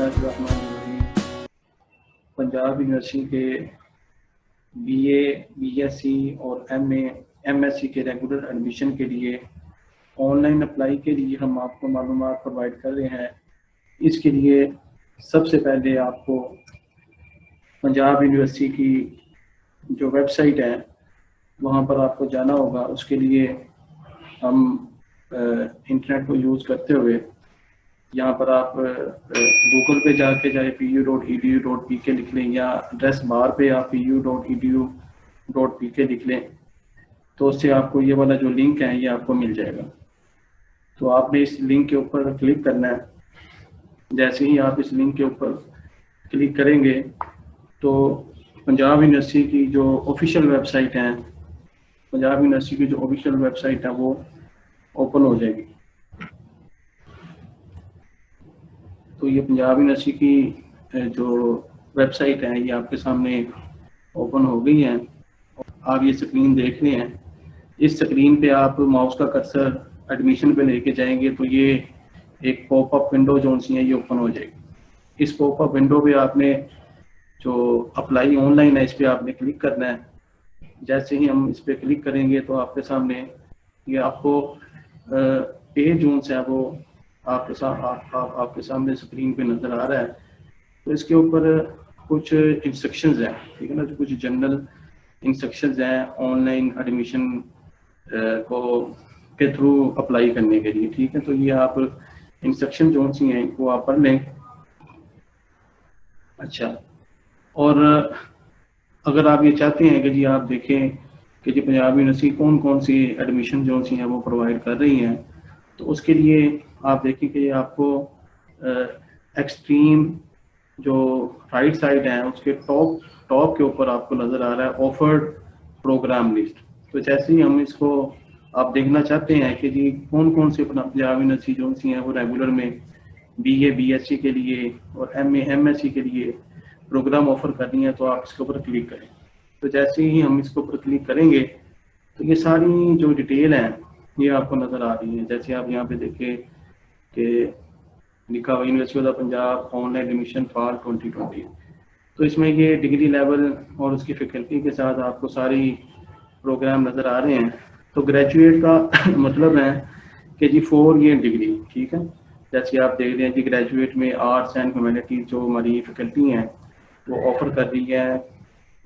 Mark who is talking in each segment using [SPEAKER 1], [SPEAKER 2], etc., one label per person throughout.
[SPEAKER 1] बिस्मिल्लाहिर्रहमानिर्रहीम। पंजाब यूनिवर्सिटी के BA, BSc और एमए, एमएससी के रेगुलर एडमिशन के लिए ऑनलाइन अप्लाई के लिए हम आपको मालूमात प्रोवाइड कर रहे हैं। इसके लिए सबसे पहले आपको पंजाब यूनिवर्सिटी की जो वेबसाइट है वहाँ पर आपको जाना होगा। उसके लिए हम इंटरनेट को यूज़ करते हुए यहाँ पर आप गूगल पे जाके चाहे pu.edu.pk लिख लें या एड्रेस बार पे आप pu.edu.pk लिख लें तो उससे आपको ये वाला जो लिंक है ये आपको मिल जाएगा। तो आपने इस लिंक के ऊपर क्लिक करना है। जैसे ही आप इस लिंक के ऊपर क्लिक करेंगे तो पंजाब यूनिवर्सिटी की जो ऑफिशियल वेबसाइट है, पंजाब यूनिवर्सिटी की जो ऑफिशियल वेबसाइट है वो ओपन हो जाएगी। तो ये पंजाब यूनिवर्सिटी की जो वेबसाइट है ये आपके सामने ओपन हो गई है। आप ये स्क्रीन देख रहे हैं। इस स्क्रीन पे आप माउस का कर्सर एडमिशन पे लेके जाएंगे तो ये एक पॉपअप विंडो जो सी है ये ओपन हो जाएगी। इस पॉपअप विंडो पे आपने जो अप्लाई ऑनलाइन है इस पर आपने क्लिक करना है। जैसे ही हम इस पर क्लिक करेंगे तो आपके सामने ये आपको पेज जो है वो आपके सामने स्क्रीन पे नज़र आ रहा है। तो इसके ऊपर कुछ इंस्ट्रक्शंस हैं, ठीक है ना, जो कुछ जनरल इंस्ट्रक्शंस हैं ऑनलाइन एडमिशन को के थ्रू अप्लाई करने के लिए, ठीक है। तो ये आप इंस्ट्रक्शन जो सी हैं वो आप पढ़ लें। अच्छा, और अगर आप ये चाहते हैं कि जी आप देखें कि जी पंजाब यूनिवर्सिटी कौन कौन सी एडमिशन जो सी हैं वो प्रोवाइड कर रही हैं, तो उसके लिए आप देखें कि आपको एक्सट्रीम जो राइट साइड है उसके टॉप के ऊपर आपको नज़र आ रहा है ऑफर्ड प्रोग्राम लिस्ट। तो जैसे ही हम इसको आप देखना चाहते हैं कि जी कौन कौन से पंजाब यूनिवर्सिटी जो सी हैं वो रेगुलर में बीए, बीएससी के लिए और एमए, एमएससी के लिए प्रोग्राम ऑफर कर रही हैं, तो आप इसके ऊपर क्लिक करें। तो जैसे ही हम इसके ऊपर क्लिक करेंगे तो ये सारी जो डिटेल है ये आपको नज़र आ रही है। जैसे आप यहाँ पे देखें कि लिखा हुआ university of Punjab online admission for 2020। तो इसमें ये डिग्री लेवल और उसकी फैकल्टी के साथ आपको सारी प्रोग्राम नज़र आ रहे हैं। तो ग्रेजुएट का मतलब है कि जी 4 ईयर डिग्री, ठीक है। जैसे आप देख रहे हैं जी ग्रेजुएट में आर्ट्स एंड ह्यूमैनिटीज जो हमारी फैकल्टी हैं वो ऑफर कर रही है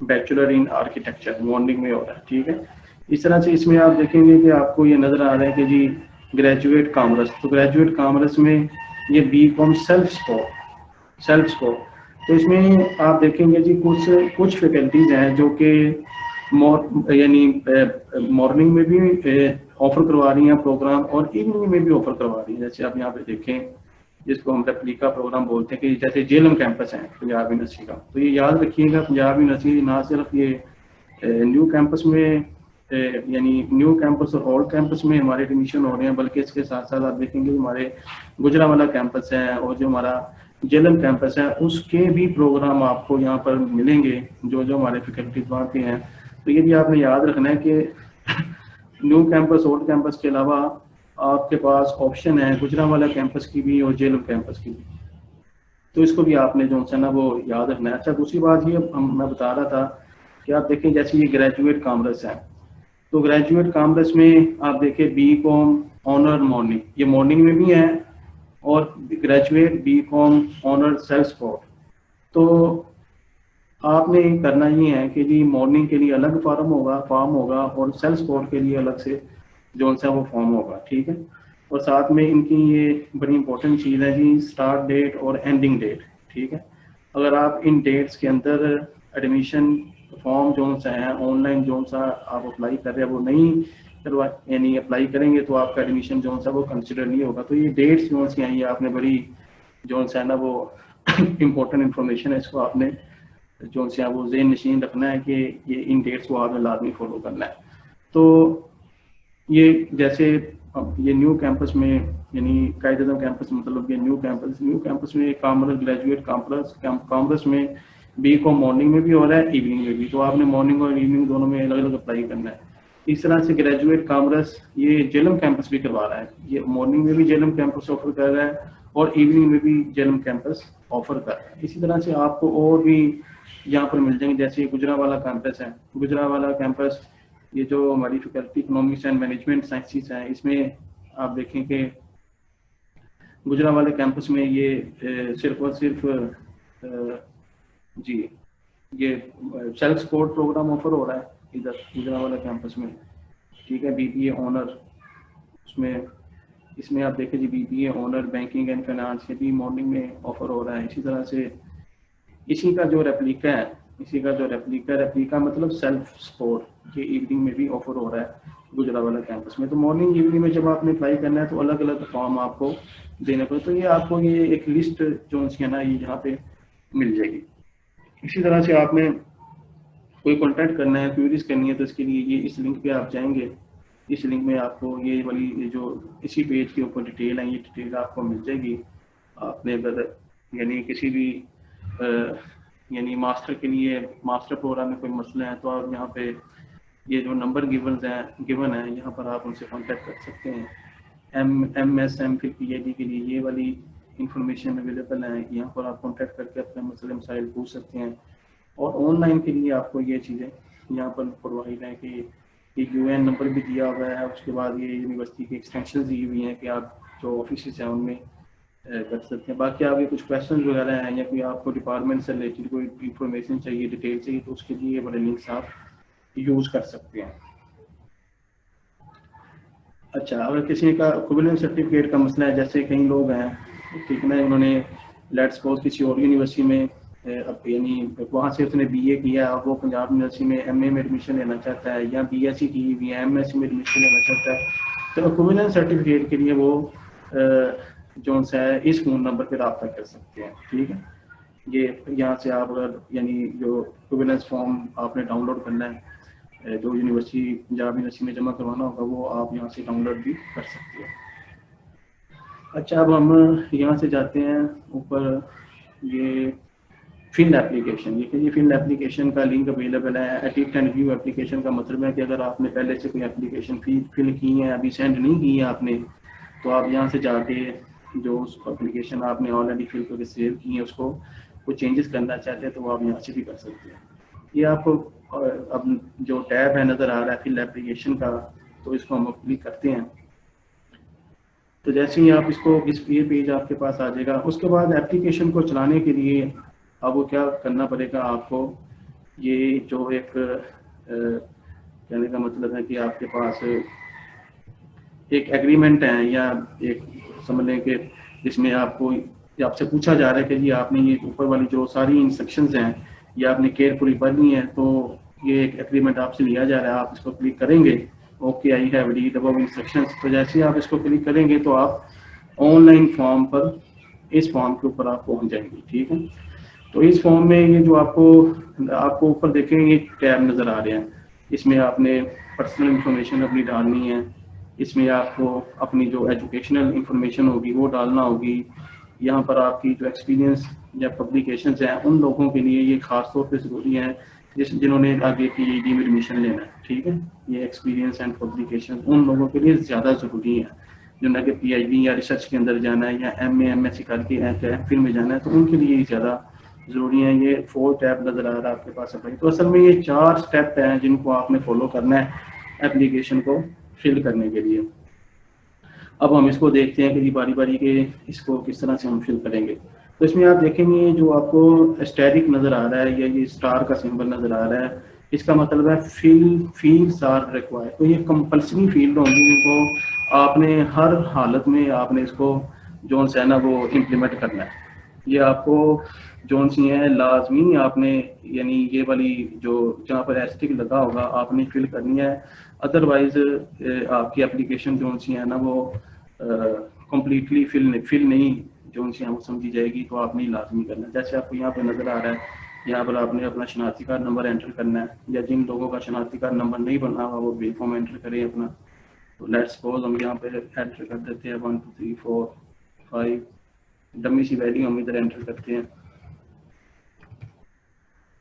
[SPEAKER 1] बैचलर इन आर्किटेक्चर, मॉर्निंग में हो रहा है, ठीक है। इस तरह से इसमें आप देखेंगे कि आपको ये नज़र आ रहा है कि जी ग्रेजुएट कॉमर्स, तो ग्रेजुएट कॉमर्स में ये बीकॉम सेल्फ स्कोर। तो इसमें आप देखेंगे जी कुछ फैकल्टीज हैं जो कि यानी मॉर्निंग में भी ऑफर करवा रही हैं प्रोग्राम और इवनिंग में भी ऑफर करवा रही हैं। जैसे आप यहाँ पे देखें जिसको हम रेप्लिका प्रोग्राम बोलते हैं कि जैसे जेएलएम कैंपस है पंजाब यूनिवर्सिटी का। तो ये याद रखिएगा पंजाब यूनिवर्सिटी ना सिर्फ ये न्यू कैंपस में यानी न्यू कैंपस और ओल्ड कैंपस में हमारे एडमिशन हो रहे हैं, बल्कि इसके साथ साथ आप देखेंगे हमारे गुजरावाला कैंपस है और जो हमारा जेएलएम कैंपस है उसके भी प्रोग्राम आपको यहाँ पर मिलेंगे जो हमारे फैकल्टी वहाँ के हैं। तो ये भी आपने याद रखना है कि न्यू कैंपस ओल्ड कैंपस के अलावा आपके पास ऑप्शन है गुजरावाला कैंपस की भी और जेएलएम कैंपस की भी। तो इसको भी आपने जो है ना वो याद रखना है। अच्छा, दूसरी बात ये मैं बता रहा था कि आप देखें जैसे ये ग्रेजुएट कॉमर्स है, तो ग्रेजुएट कॉमर्स में आप देखें बीकॉम ऑनर मॉर्निंग, ये मॉर्निंग में भी है, और graduate BCom honour self sport. तो आपने करना ही है कि जी मॉर्निंग के लिए अलग फॉर्म होगा और सेल्फ स्पोर्ट के लिए अलग से जो सा वो फॉर्म होगा, ठीक है। और साथ में इनकी ये बड़ी इंपॉर्टेंट चीज़ है जी स्टार्ट डेट और एंडिंग डेट, ठीक है। अगर आप इन डेट्स के अंदर एडमिशन फॉर्म जो सा है ऑनलाइन जो सा आप अप्लाई कर रहे हैं वो नहीं करवा यानी अप्लाई करेंगे तो आपका एडमिशन जो सा वो कंसिडर नहीं होगा। तो ये डेट्स जो सी हैं ये आपने बड़ी जो सा है ना वो इम्पोर्टेंट इन्फॉर्मेशन है, इसको आपने जो सा वो ज़हन नशीन रखना है कि ये इन डेट्स को आपने लाजमी फॉलो करना है। तो ये जैसे ये न्यू कैंपस में यानी कायद-ए-आज़म कैंपस मतलब ये न्यू कैंपस में कॉमर्स ग्रेजुएट कॉमर्स में बीकॉम मॉर्निंग में भी हो रहा है इवनिंग में भी। तो आपने मॉर्निंग और इवनिंग दोनों में अलग अलग अप्लाई करना है। इस तरह से ग्रेजुएट कॉमर्स ये जेएलएम कैंपस भी करवा रहा है, ये मॉर्निंग में भी जेएलएम कैंपस ऑफर कर रहा है और इवनिंग में भी जेलम कैंपस ऑफर कर रहा है। इसी तरह से आपको और भी यहाँ पर मिल जाएंगे, जैसे गुजरांवाला कैंपस है। गुजरांवाला कैंपस ये जो हमारी faculty economics and management sciences है, इसमें आप देखें कि गुजरांवाला कैंपस में ये सिर्फ और सिर्फ जी ये सेल्फ सपोर्ट प्रोग्राम ऑफर हो रहा है इधर गुजरांवाला कैंपस में, ठीक है। बीबीए ऑनर उसमें, इसमें आप देखें जी BBA honour banking and finance ये भी मॉर्निंग में ऑफर हो रहा है। इसी तरह से इसी का जो रेप्लिका मतलब सेल्फ सपोर्ट, ये इवनिंग में भी ऑफर हो रहा है गुजरांवाला कैंपस में। तो मॉर्निंग इवनिंग में जब आपने अप्लाई करना है तो अलग अलग फॉर्म आपको देने पड़े। तो ये आपको ये एक लिस्ट जो है ना ये यहाँ पे मिल जाएगी। इसी तरह से आपने कोई कॉन्टैक्ट करना है, क्वेरीज करनी है, तो इसके लिए ये इस लिंक पे आप जाएंगे। इस लिंक में आपको ये वाली ये जो इसी पेज के ऊपर डिटेल है, ये डिटेल आपको मिल जाएगी। आपने अगर यानी किसी भी यानी मास्टर के लिए मास्टर प्रोग्राम में कोई मसला है तो आप यहाँ पे ये जो नंबर गिवन है यहाँ पर आप उनसे कांटेक्ट कर सकते हैं। MS MPhil PhD के लिए ये वाली इंफॉर्मेशन अवेलेबल है, यहाँ पर आप कांटेक्ट करके अपने मसले मसाइल पूछ सकते हैं। और ऑनलाइन के लिए आपको ये चीज़ें यहाँ पर प्रोवाइड है कि UN नंबर भी दिया हुआ है, उसके बाद ये यूनिवर्सिटी की एक्सटेंशन दी हुई हैं कि आप जो ऑफिस हैं उनमें कर सकते हैं। बाकी आपके कुछ क्वेश्चन वगैरह हैं या कोई आपको डिपार्टमेंट से रिलेटेड कोई इंफॉर्मेशन चाहिए, डिटेल चाहिए, तो उसके लिए ये बड़े लिंक्स आप यूज़ कर सकते हैं। अच्छा, अगर किसी का इक्विवेलेंट सर्टिफिकेट का मसला है, जैसे कई लोग हैं ठीक है ना, उन्होंने लेट्स सपोज किसी और यूनिवर्सिटी में यानी वहाँ से उसने BA किया और वो पंजाब यूनिवर्सिटी में MA में एडमिशन लेना चाहता है या BSc की हुई है MSc में एडमिशन लेना चाहता है, तो इक्विवेलेंट सर्टिफिकेट के लिए वो जो है इस फ़ोन नंबर पर रब्ता कर सकते हैं, ठीक है। ये यहाँ से आप अगर यानी जो इक्विवेलेंस फॉर्म आपने डाउनलोड करना है जो यूनिवर्सिटी पंजाब यूनिवर्सिटी में जमा करवाना होगा वो आप यहाँ से डाउनलोड भी कर सकते हैं। अच्छा, अब हम यहाँ से जाते हैं ऊपर, ये फील्ड एप्लीकेशन, ये फील्ड एप्लीकेशन का लिंक अवेलेबल है। एडिट एंड व्यू एप्लीकेशन का मतलब है कि अगर आपने पहले से कोई एप्लीकेशन फिल की है, अभी सेंड नहीं की है आपने, तो आप यहाँ से जाके जो उस एप्लीकेशन आपने ऑलरेडी फिल करके सेव की है उसको कुछ चेंजेस करना चाहते हैं तो आप यहाँ से भी कर सकते हैं। ये आपको अब जो टैब है नज़र आ रहा है फिल एप्लीकेशन का, तो इसको हम क्लिक करते हैं। तो जैसे ही आप इसको ये पेज आपके पास आ जाएगा, उसके बाद एप्लीकेशन को चलाने के लिए अब वो क्या करना पड़ेगा आपको, ये जो एक कहने का मतलब है कि आपके पास एक एग्रीमेंट है या एक समझ लें कि जिसमें आपसे पूछा जा रहा है कि जी आपने ये ऊपर वाली जो सारी इंस्ट्रक्शंस हैं ये आपने केयरफुली पढ़नी है, तो ये एक एग्रीमेंट आपसे लिया जा रहा है। आप इसको क्लिक करेंगे, okay I have read above instructions, तो जैसे ही आप इसको क्लिक करेंगे तो आप ऑनलाइन फॉर्म पर इस फॉर्म के ऊपर आप पहुंच जाएंगे, ठीक है। तो इस फॉर्म में ये जो आपको ऊपर देखेंगे टैब नज़र आ रहे हैं, इसमें आपने पर्सनल इंफॉर्मेशन अपनी डालनी है, इसमें आपको अपनी जो एजुकेशनल इंफॉर्मेशन होगी वो डालना होगी। यहाँ पर आपकी जो एक्सपीरियंस या पब्लिकेशंस हैं उन लोगों के लिए ये ख़ास तौर पे ज़रूरी है जिन्होंने आगे PhD में एडमिशन लेना है, ठीक है। ये एक्सपीरियंस एंड पब्लिकेशन उन लोगों के लिए ज़्यादा ज़रूरी है जिन्होंने आगे PhD या रिसर्च के अंदर जाना है या MA MSc करके MPhil में जाना है, तो उनके लिए ज़्यादा ज़रूरी है। ये 4 टैब नज़र आ रहा है आपके पास अपनी, तो असल में ये 4 स्टेप हैं जिनको आपने फॉलो करना है एप्लीकेशन को फिल करने के लिए। अब हम इसको देखते हैं कि जी बारी बारी के इसको किस तरह से हम फिल करेंगे। तो इसमें आप देखेंगे जो आपको एस्टेरिक नज़र आ रहा है या ये स्टार का सिंबल नज़र आ रहा है, इसका मतलब है फील्ड्स आर रिक्वायर्ड। तो ये कंपल्सरी फील्ड होंगी जिनको आपने हर हालत में आपने इसको जो है ना वो इम्प्लीमेंट करना है। ये आपको जोन सी है लाजमी आपने यानी ये वाली जो जहाँ पर एस्टिक लगा होगा आपने फिल करनी है, अदरवाइज आपकी एप्लीकेशन जोन सी है ना वो कम्प्लीटली फिल नहीं जोन सी है वो समझी जाएगी, तो आपने लाजमी करना है। जैसे आपको यहाँ पर नज़र आ रहा है, यहाँ पर आपने अपना शनाख्ती कार्ड नंबर एंटर करना है, या जिन लोगों का शनाख्ती कार्ड नंबर नहीं बना हुआ वो बिल फॉर्म एंटर करें अपना। तो लेट्स सपोज हम यहाँ पे एंटर कर देते हैं 1 2 3 4 5, डमी सी वैल्यू हम इधर एंटर करते हैं।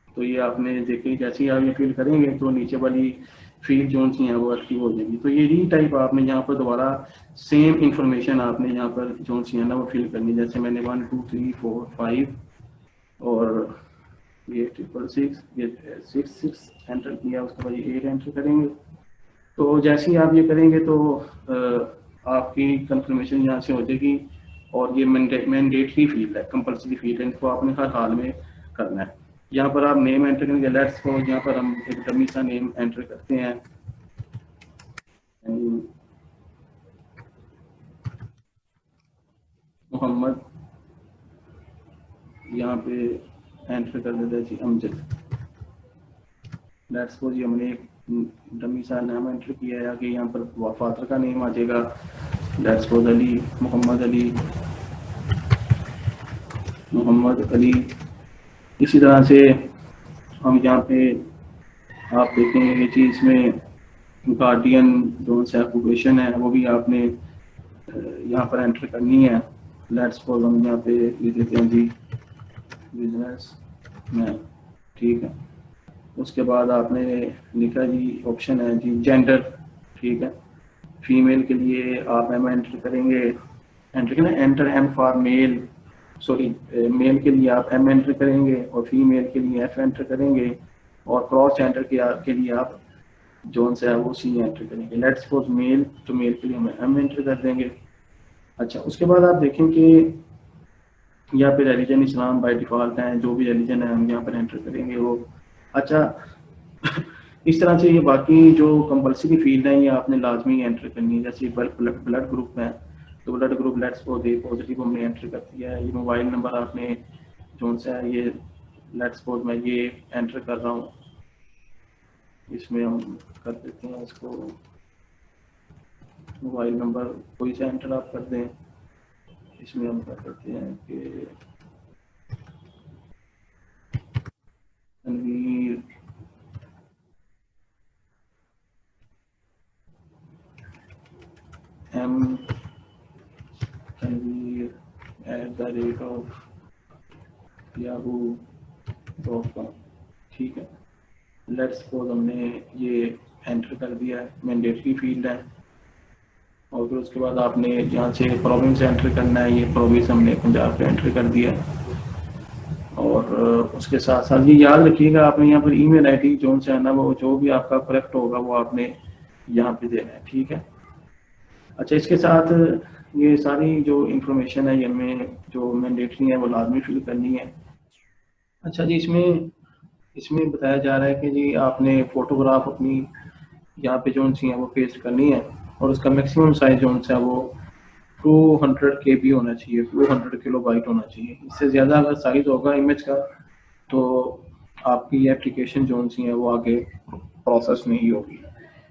[SPEAKER 1] तो ये आपने देखिए जैसे ही आप ये फिल करेंगे तो नीचे वाली फील्ड जो सी हैं वो एक्टिव हो जाएगी। तो ये री टाइप आपने यहाँ पर दोबारा सेम इंफॉर्मेशन आपने यहाँ पर जो सी है ना वो फिल करनी। जैसे मैंने 1 2 3 4 5 और ये 666 ये 66 एंटर किया, उसके बाद ये 8 एंटर करेंगे। तो जैसे ही आप ये करेंगे तो आपकी कंफर्मेशन यहाँ से हो जाएगी। और ये मैंडेटरी फील्ड है, कंपल्सरी फील्ड है, इनको आपने हर हाल में करना है। यहाँ पर आप नेम एंटर करेंगे। लेट्स सपोज यहाँ पर हम एक डमी सा नेम एंटर करते हैं, मोहम्मद। यहाँ पे एंटर कर देते हैं जी अमजद। लेट्स सपोज ये हमने एक डमी सा नाम एंटर किया है। आगे यहाँ पर फादर का नेम आ जाएगा। Let's suppose Ali, Mohammad Ali, Mohammad Ali. इसी तरह से हम यहाँ पे आप देखेंगे ये चीज़ इसमें गार्डियन जो सा ऑक्यूपेशन है वो भी आपने यहाँ पर एंटर करनी है। लेट्स सपोज हम यहाँ पे लिख देते हैं जी बिजनेस मैन, ठीक है। उसके बाद आपने लिखा जी ऑप्शन है जी जेंडर, ठीक है। फीमेल के लिए आप एम एंटर करेंगे, एंटर करना enter M for male, sorry male के लिए आप एम एंटर करेंगे और फीमेल के लिए एफ एंटर करेंगे और क्रॉस जेंडर के लिए आप जोन से है वो सी एंटर करेंगे। लेट्स सपोज मेल, तो मेल के लिए हम एम एंटर कर देंगे। अच्छा, उसके बाद आप देखें कि यहाँ पे रिलीजन इस्लाम बाय डिफॉल्ट है, जो भी रिलीजन है हम यहाँ पर एंटर करेंगे वो। अच्छा इस तरह से ये बाकी जो कंपल्सरी फील्ड है ये आपने लाजमी एंटर करनी है। जैसे ब्लड ग्रुप है तो blood group let's suppose A positive हमने एंटर कर दिया है। ये मोबाइल नंबर आपने जो सा है ये लेट्स सपोज मैं ये एंटर कर रहा हूँ, इसमें हम कर देते हैं इसको मोबाइल नंबर कोई सा एंटर आप कर दें। इसमें हम कर देते हैं कि तनवीर एम तनवीर @yahoo.com, ठीक है। लेट्स सपोज हमने ये एंटर कर दिया है, मैंडेटरी फील्ड है। और फिर उसके बाद आपने यहाँ से प्रोविंस एंटर करना है। ये प्रोविंस हमने पंजाब पे एंटर कर दिया। और उसके साथ साथ ये याद रखिएगा आपने यहाँ पर ईमेल आईडी जो से आना वो जो भी आपका करेक्ट होगा वो आपने यहाँ पे देना है, ठीक है। अच्छा, इसके साथ ये सारी जो इंफॉर्मेशन है इनमें जो मैंडेटरी है वो लाजमी फिल करनी है। अच्छा जी, इसमें बताया जा रहा है कि जी आपने फोटोग्राफ अपनी यहाँ पे जो सी है वो पेस्ट करनी है और उसका मैक्सिमम साइज जो है वो 200 KB होना चाहिए, 200 किलोबाइट होना चाहिए। इससे ज़्यादा अगर साइज होगा इमेज का तो आपकी ये एप्लीकेशन जो सी है वो आगे प्रोसेस नहीं होगी,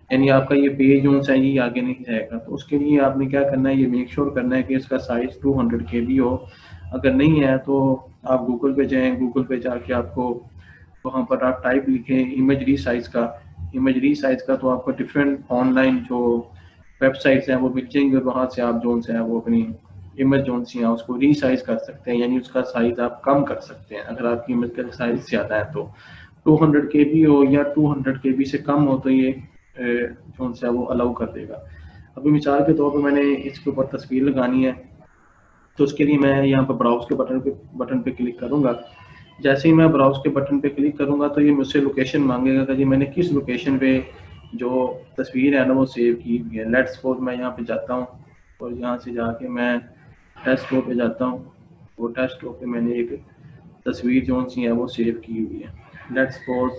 [SPEAKER 1] यानी आपका ये पेज जो सा ये आगे नहीं जाएगा। तो उसके लिए आपने क्या करना है, ये मेक श्योर करना है कि इसका साइज 200 KB हो। अगर नहीं है तो आप गूगल पे जाएँ, गूगल पे जाके आपको वहाँ पर आप टाइप लिखें इमेज रीसाइज का, तो आपको डिफरेंट ऑनलाइन जो वेबसाइट्स हैं वो मिल जाएंगे। वहाँ से आप जो है वो अपनी इमेज जो सी है उसको रीसाइज कर सकते हैं, यानी उसका साइज आप कम कर सकते हैं। अगर आपकी इमेज का साइज ज़्यादा है तो 200 KB हो या 200 KB से कम हो तो ये जो है वो अलाउ कर देगा। अभी मिसाल के तौर पर मैंने इसके ऊपर तस्वीर लगानी है तो उसके लिए मैं यहाँ पर ब्राउज के बटन पे क्लिक करूँगा। जैसे ही मैं ब्राउज के बटन पे क्लिक करूँगा तो ये मुझसे लोकेशन मांगेगा कि जी मैंने किस लोकेशन पे जो तस्वीर है ना वो सेव की हुई है। लेट्स सपोज मैं यहाँ पे जाता हूँ और यहाँ से जाके मैं डेस्कटॉप पे जाता हूँ और डेस्कटॉप पे मैंने एक तस्वीर जो सी है वो सेव की हुई है। लेट्स सपोज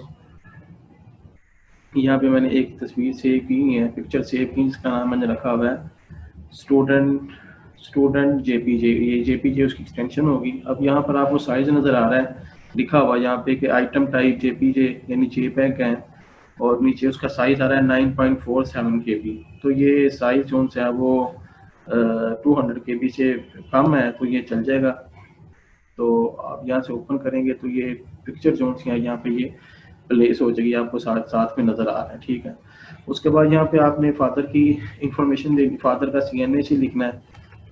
[SPEAKER 1] यहाँ पे मैंने एक तस्वीर सेव की है, पिक्चर सेव की, जिसका नाम मैंने रखा हुआ है स्टूडेंट JPG। ये JPG उसकी एक्सटेंशन होगी। अब यहाँ पर आपको साइज नज़र आ रहा है लिखा हुआ यहाँ पे कि आइटम टाइप JPG यानी JPEG है और नीचे उसका साइज आ रहा है 9.47 KB। तो ये साइज जो है वो 200 KB से कम है तो ये चल जाएगा। तो आप यहाँ से ओपन करेंगे तो ये पिक्चर जो है यहाँ पे ये प्लेस हो जाएगी, आपको साथ में नज़र आ रहा है, ठीक है। उसके बाद यहाँ पे आपने फादर की इंफॉर्मेशन देनी, फादर का CNA लिखना है।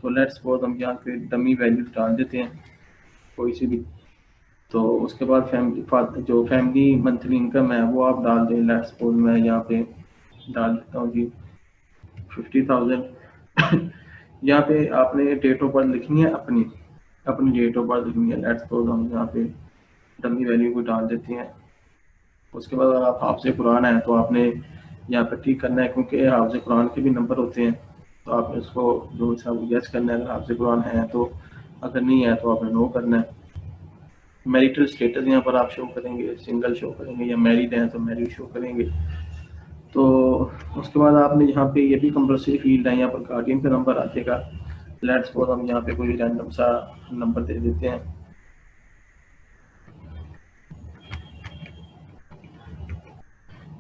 [SPEAKER 1] तो लेट्स सपोज हम यहाँ पे डमी वैल्यू डाल देते हैं कोई सी भी। तो उसके बाद फैमिली मंथली इनकम है वो आप डाल दें। लेट्स सपोज मैं यहाँ पे डाल देता हूँ जी 50,000। यहाँ पे आपने डेट ऑफ बर्थ लिखनी है, अपनी डेट ऑफ बर्थ लिखनी है। लेट्स सपोज हम यहाँ पे डमी वैल्यू को डाल देते हैं। उसके बाद अगर आप हाफिज़ कुरान है तो आपने यहाँ पे ठीक करना है, क्योंकि हाफिज़ कुरान के भी नंबर होते हैं, तो आपने उसको जो हिसाब गैस करना है। अगर हाफिज़ कुरान है तो, अगर नहीं है तो आपने नो करना है। मैरिटल स्टेटस यहाँ पर आप शो करेंगे, सिंगल शो करेंगे, या मैरिड हैं तो मैरिड शो करेंगे। तो उसके बाद आपने यहाँ पे ये भी कंपल्सरी फील्ड है, यहाँ पर गार्डियन का नंबर आ जाएगा। लेट्स सपोज हम यहाँ पे कोई रैंडम सा नंबर दे देते हैं।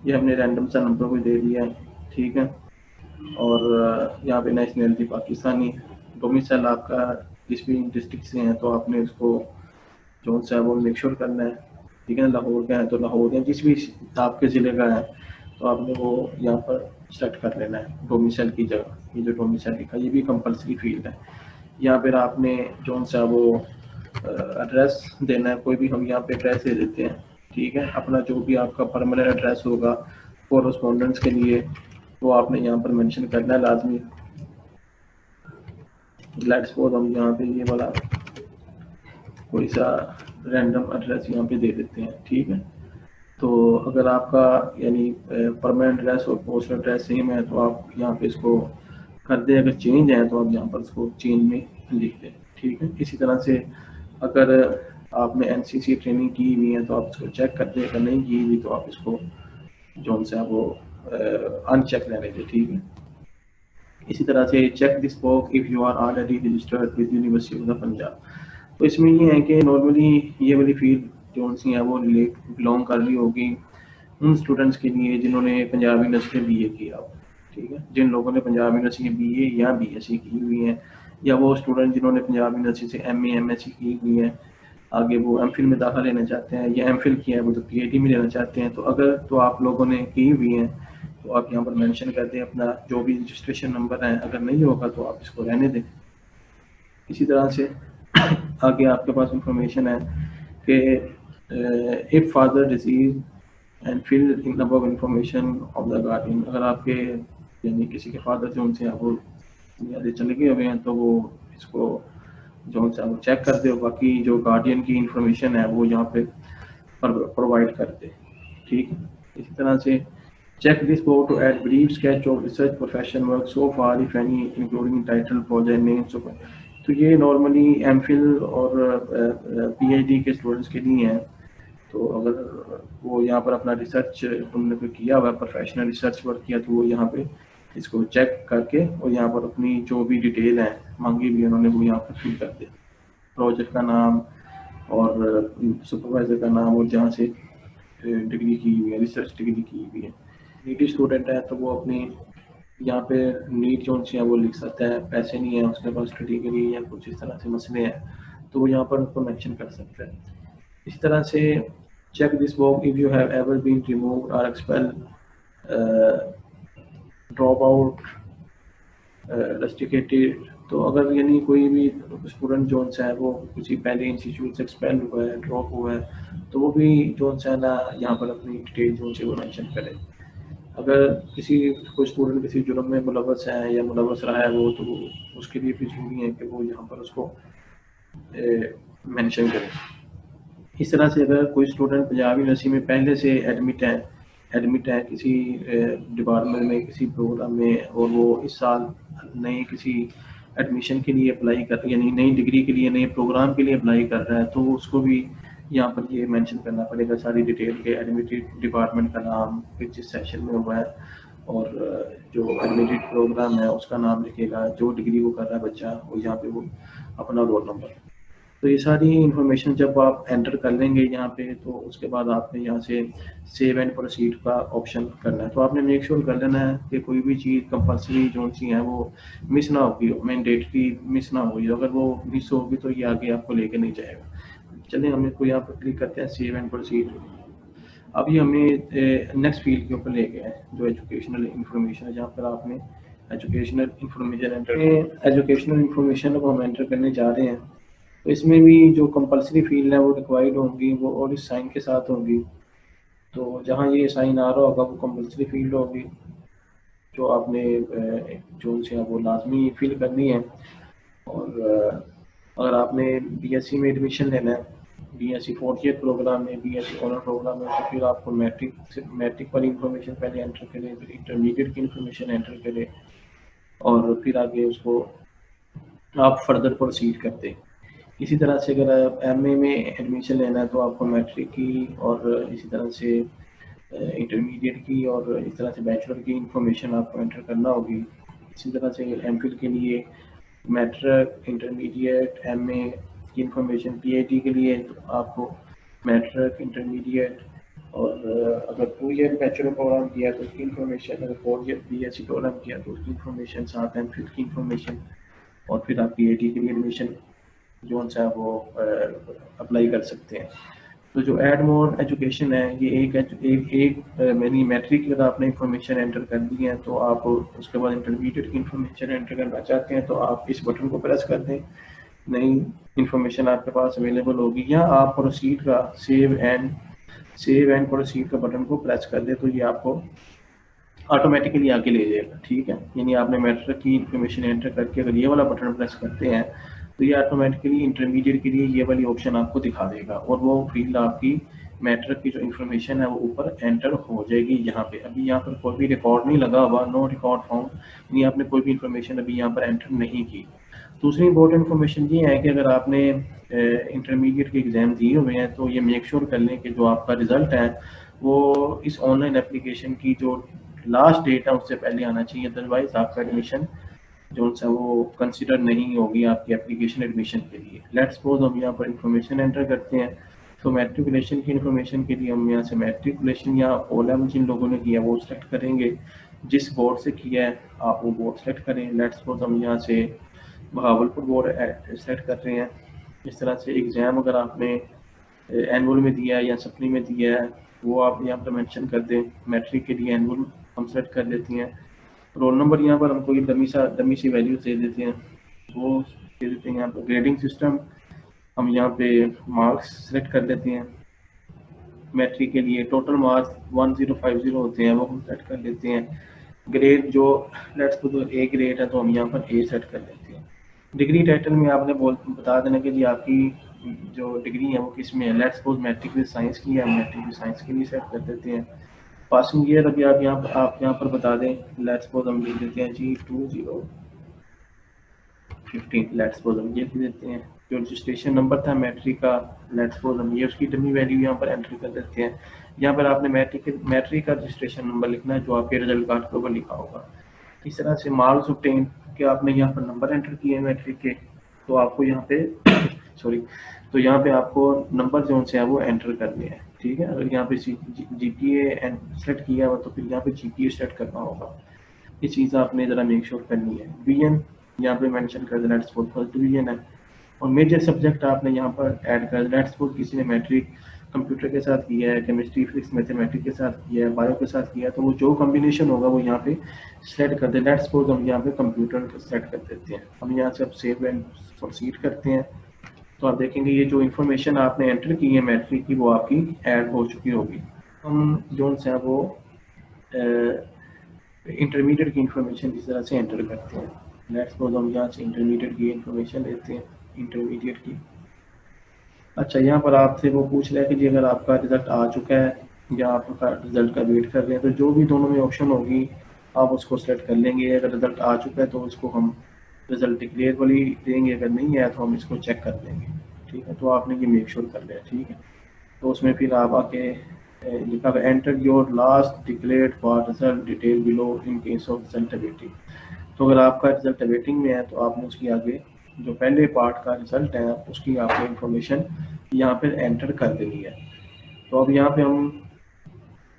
[SPEAKER 1] ये हमने रैंडम सा नंबर को दे दिया है, ठीक है। और यहाँ पे नेशनलिटी पाकिस्तानी, डोमिसाइल आपका जिस भी डिस्ट्रिक्ट से हैं तो आपने उसको जो सा वो मेक श्योर करना है, ठीक है। लाहौर का है तो लाहौर है, जिस भी आपके ज़िले का है तो आपने वो यहाँ पर सेलेक्ट कर लेना है डोमिसाइल की जगह। ये जो डोमिसाइल लिखा, ये भी कंपल्सरी फील्ड है। यहाँ पर आपने जो सा वो एड्रेस देना है, कोई भी हम यहाँ पे एड्रेस दे देते हैं, ठीक है। अपना जो भी आपका परमानेंट एड्रेस होगा कोरस्पोंडेंस के लिए, वो आपने यहाँ पर मेंशन करना है लाजमी। लेट्स सपोज हम यहाँ पे ये वाला कोई सा रैंडम एड्रेस यहाँ पे दे देते हैं, ठीक है। तो अगर आपका यानी परमानेंट एड्रेस और पोस्टल एड्रेस सेम है तो आप यहाँ पे इसको कर दें। अगर चेंज है तो आप यहाँ पर इसको चेंज में लिख दें, ठीक है। इसी तरह से अगर आपने एनसीसी ट्रेनिंग की हुई है तो आप इसको चेक कर दें, अगर नहीं की हुई तो आप इसको जो सा वो अनचेक रहने दें, ठीक है। इसी तरह से check this box if you are already registered with university of Punjab. तो इसमें ये है कि नॉर्मली ये वाली फील्ड जो सी है वो बिलोंग कर रही होगी उन स्टूडेंट्स के लिए जिन्होंने पंजाब यूनिवर्सिटी में BA किया हो, ठीक है। जिन लोगों ने पंजाब यूनिवर्सिटी में BA या BSc की हुई है, या वो स्टूडेंट जिन्होंने पंजाब यूनिवर्सिटी से MA MSc की हुई है, आगे वो MPhil में दाखिला लेना चाहते हैं, या MPhil किया है वो तो PhD में लेना चाहते हैं। तो अगर तो आप लोगों ने की हुई है तो आप यहाँ पर मेंशन कर दें अपना जो भी रजिस्ट्रेशन नंबर है। अगर नहीं होगा तो आप इसको रहने दें। इसी तरह से आगे आपके पास इंफॉर्मेशन है कि if father deceased and fill in above information of the guardian. अगर आपके यानी किसी के फादर जो उनसे आप वो चले गए हुए हैं तो वो इसको जो उनसे आप चेक कर दे, बाकी जो गार्डियन की इंफॉर्मेशन है वो यहाँ पे प्रोवाइड कर दे, ठीक है। इसी तरह से check this box to add brief sketch of research profession work so far if any including title project name। तो ये नॉर्मली MPhil और PhD के स्टूडेंट्स के लिए हैं। तो अगर वो यहाँ पर अपना रिसर्च उन्होंने किया हुआ प्रोफेशनल रिसर्च वर्क किया तो वो यहाँ पे इसको चेक करके और यहाँ पर अपनी जो भी डिटेल है मांगी भी उन्होंने वो यहाँ पर फिल कर दे, प्रोजेक्ट का नाम और सुपरवाइजर का नाम और जहाँ से डिग्री की हुई है, रिसर्च डिग्री की हुई है। नीटी स्टूडेंट है तो वो अपनी यहाँ पे नीट जो सी है वो लिख सकता है, पैसे नहीं है उसके पास स्टडी के लिए या कुछ इस तरह से मसले हैं तो वो यहाँ पर उसको मेंशन कर सकता है। इसी तरह से check this box if you have ever been removed और एक्सपेल, ड्रॉप आउट, रस्टिकेटेड। तो अगर यानी कोई भी स्टूडेंट जो है वो किसी पहले इंस्टीट्यूट से एक्सपेल हुआ है, ड्रॉप हुआ है, तो वो भी जो है ना यहाँ पर अपनी डिटेल जो है वो मेंशन करे। अगर किसी कोई स्टूडेंट किसी जुर्म में मुलव्वस है या मुलव्वस रहा है वो, तो उसके लिए भी जरूरी है कि वो यहाँ पर उसको मेंशन करें। इस तरह से अगर कोई स्टूडेंट पंजाब यूनिवर्सिटी में पहले से एडमिट है किसी डिपार्टमेंट में, किसी प्रोग्राम में, और वो इस साल नए किसी एडमिशन के लिए अप्लाई कर यानी नई डिग्री के लिए नए प्रोग्राम के लिए अप्लाई कर रहा है तो उसको भी यहाँ पर ये मेंशन करना पड़ेगा सारी डिटेल के, एडमिटेड डिपार्टमेंट का नाम, फिर जिस सेशन में हुआ है, और जो एडमिटेड प्रोग्राम है उसका नाम लिखेगा, जो डिग्री वो कर रहा है बच्चा वो यहाँ पे वो अपना रोल नंबर। तो ये सारी इंफॉर्मेशन जब आप एंटर कर लेंगे यहाँ पे तो उसके बाद आपने यहाँ से सेव एंड प्रोसीड का ऑप्शन करना है। तो आपने मेक श्योर कर लेना है कि कोई भी चीज़ कंपल्सरी जो सी है वो मिस ना होगी, मैंडेटरी मिस ना होगी। अगर वो मिस होगी तो ये आगे आपको लेके नहीं जाएगा। चलिए हम इसको यहाँ पर क्लिक करते हैं सेव एंड प्रोसीड। अभी हमें नेक्स्ट फील्ड के ऊपर ले गया है जो एजुकेशनल इंफॉर्मेशन है, जहाँ पर आपने एजुकेशनल इंफॉर्मेशन को हम एंटर करने जा रहे हैं। तो इसमें भी जो कंपल्सरी फील्ड है वो रिक्वायर्ड होंगी, वो और इस साइन के साथ होंगी। तो जहाँ ये साइन आ रहा होगा वो कंपल्सरी फील्ड होगी, जो आपने जो से वो लाजमी फिल करनी है। और अगर आपने बीएससी में एडमिशन लेना है, बीएससी फोर्थ ईयर प्रोग्राम में, बीएससी ऑनर प्रोग्राम में, तो फिर आपको मैट्रिक वाली इंफॉर्मेशन पहले एंटर करें, फिर इंटरमीडिएट की इंफॉर्मेशन एंटर करें, और फिर आगे उसको आप फर्दर प्रोसीड करते हैं। इसी तरह से अगर आप एमए में एडमिशन लेना है तो आपको मैट्रिक की और इसी तरह से इंटरमीडिएट की और इस तरह से बैचलर की इंफॉर्मेशन आपको एंटर करना होगी। इसी तरह से एमफिल के लिए मैट्रिक, इंटरमीडिएट, एमए की इंफॉर्मेशन, पीएचडी के लिए तो आपको मैट्रिक, इंटरमीडिएट, और अगर 2 ईयर बैचलर प्रोग्राम किया तो उसकी इंफॉर्मेशन, अगर 4 ईयर बीएससी प्रोग्राम किया तो उसकी इंफॉर्मेशन, साथ एमफिल की इंफॉर्मेशन, और फिर आप पीएचडी के लिए एडमिशन जो सा वो अप्लाई कर सकते हैं। तो जो एड मोर एजुकेशन है, ये एक मैंने मैट्रिक अगर आपने इंफॉर्मेशन एंटर कर दी है तो आप उसके बाद इंटरमीडिएट की इंफॉर्मेशन एंटर करना चाहते हैं तो आप इस बटन को प्रेस कर दें, नई इंफॉर्मेशन आपके पास अवेलेबल होगी, या आप प्रोसीड का सेव एंड प्रोसीड का बटन को प्रेस कर दें तो ये आपको ऑटोमेटिकली आगे ले जाएगा। ठीक है, यानी आपने मैट्रिक की इंफॉर्मेशन एंटर करके अगर ये वाला बटन प्रेस करते हैं तो ये ऑटोमेटिकली इंटरमीडिएट के लिए ये वाली ऑप्शन आपको दिखा देगा, और वो फील्ड आपकी मैट्रिक की जो इंफॉर्मेशन है वो ऊपर एंटर हो जाएगी। यहाँ पे अभी यहाँ पर कोई भी रिकॉर्ड नहीं लगा हुआ, नो रिकॉर्ड फाउंड, यानी आपने कोई भी इंफॉर्मेशन अभी यहाँ पर एंटर नहीं की। दूसरी इंपॉर्टेंट इन्फॉर्मेशन ये है कि अगर आपने इंटरमीडिएट के एग्ज़ाम दिए हुए हैं तो ये मेक श्योर कर लें कि जो आपका रिजल्ट है वो इस ऑनलाइन एप्लीकेशन की जो लास्ट डेट है उससे पहले आना चाहिए, अदरवाइज आपका एडमिशन जो सा वो कंसिडर नहीं होगी आपकी एप्लीकेशन एडमिशन के लिए। लेट्स सपोज हम यहाँ पर इंफॉर्मेशन एंटर करते हैं, तो मैट्रिकुलेशन की इंफॉर्मेशन के लिए हम यहाँ से मैट्रिकुलेशन या ओ लेवल जिन लोगों ने किया वो सिलेक्ट करेंगे, जिस बोर्ड से किया है आप वो बोर्ड सेलेक्ट करें। लेट्स सपोज हम यहाँ से बहावलपुर बोर्ड सेलेक्ट कर रहे हैं। इस तरह से एग्ज़ाम अगर आपने एनुअल में दिया है या सप्ली में दिया है वो आप यहाँ पर मेंशन कर दें। मैट्रिक के लिए एनुअल हम सेलेक्ट कर लेते हैं। रोल नंबर यहाँ पर हम कोई डमी सी वैल्यू दे देते हैं, वो दे देते हैं यहाँ पर। ग्रेडिंग सिस्टम हम यहाँ पे मार्क्स सेलेक्ट कर लेते हैं। मैट्रिक के लिए टोटल मार्क्स 1050 होते हैं, वो हम सेट कर लेते हैं। ग्रेड जो लेट्स को तो ए ग्रेड है तो हम यहाँ पर ए सेट कर लेते हैं। डिग्री टाइटल में आपने बता देना कि जी आपकी जो डिग्री है वो किस में है। Let's suppose matric with science की है, मैट्रिक विद साइंस के लिए सेट कर देते हैं। पासिंग ईयर अभी आप यहाँ पर बता दें, लेट्स सपोज हम लिख देते हैं जी 2015, लेट्स सपोज हम ये लिख देते हैं। जो रजिस्ट्रेशन नंबर था मैट्रिक का, लेट्स सपोज हम ये उसकी डमी वैल्यू यहाँ पर एंटर कर देते हैं। यहाँ पर आपने मैट्रिक का रजिस्ट्रेशन नंबर लिखना है जो आपके रिजल्ट कार्ड के ऊपर लिखा होगा। इस तरह से मार्क्स ऑब्टेन के आपने यहाँ पर नंबर एंटर किए मैट्रिक के, तो आपको यहाँ पे सॉरी, तो यहाँ पे आपको नंबर जो से है वो एंटर करने हैं। ठीक है, अगर यहाँ पे जीपीए सेलेक्ट किया हुआ तो फिर यहाँ पे जीपीए सेट करना होगा। ये चीज़ आपने ज़रा मेक श्योर करनी है। डिवीजन यहाँ पे मेंशन कर देना, लेट्स सपोज फर्स्ट डिवीजन है, और मेजर सब्जेक्ट आपने यहाँ पर ऐड कर देना। लेट्स सपोज किसी ने मैट्रिक कंप्यूटर के साथ किया है, केमिस्ट्री, फिजिक्स, मैथमेटिक्स के साथ किया है, बायो के साथ किया है, तो वो जो कॉम्बिनेशन होगा वो यहाँ पे सेलेक्ट कर दे। लेट्स सपोज हम यहाँ पे कंप्यूटर सेलेक्ट कर देते हैं। हम यहाँ से अब सेव एंड प्रोसीड करते हैं, तो आप देखेंगे ये जो इन्फॉर्मेशन आपने एंटर की है मैट्रिक की वो आपकी ऐड हो चुकी होगी। हम जो है वो इंटरमीडिएट की इंफॉर्मेशन इस तरह से एंटर करते हैं। लेट्स सपोज हम यहाँ से इंटरमीडिएट की इंफॉर्मेशन लेते हैं, इंटरमीडिएट की। अच्छा, यहाँ पर आपसे वो पूछ रहा है कि जी अगर आपका रिजल्ट आ चुका है या आपका रिजल्ट का वेट कर रहे हैं, तो जो भी दोनों में ऑप्शन होगी आप उसको सेलेक्ट कर लेंगे। अगर रिजल्ट आ चुका है तो उसको हम रिजल्ट डिक्लेयर वाली देंगे, अगर नहीं आया तो हम इसको चेक कर लेंगे। ठीक है, तो आपने ये मेक श्योर कर लिया। ठीक है, तो उसमें फिर आप आके लिखा enter your last declared for result detail below in case of result awaiting. तो अगर आपका रिजल्ट अवेटिंग में है तो आपने उसकी आगे जो पहले पार्ट का रिजल्ट है उसकी आपने इंफॉर्मेशन यहाँ पे एंटर कर देनी है। तो अब यहाँ पे हम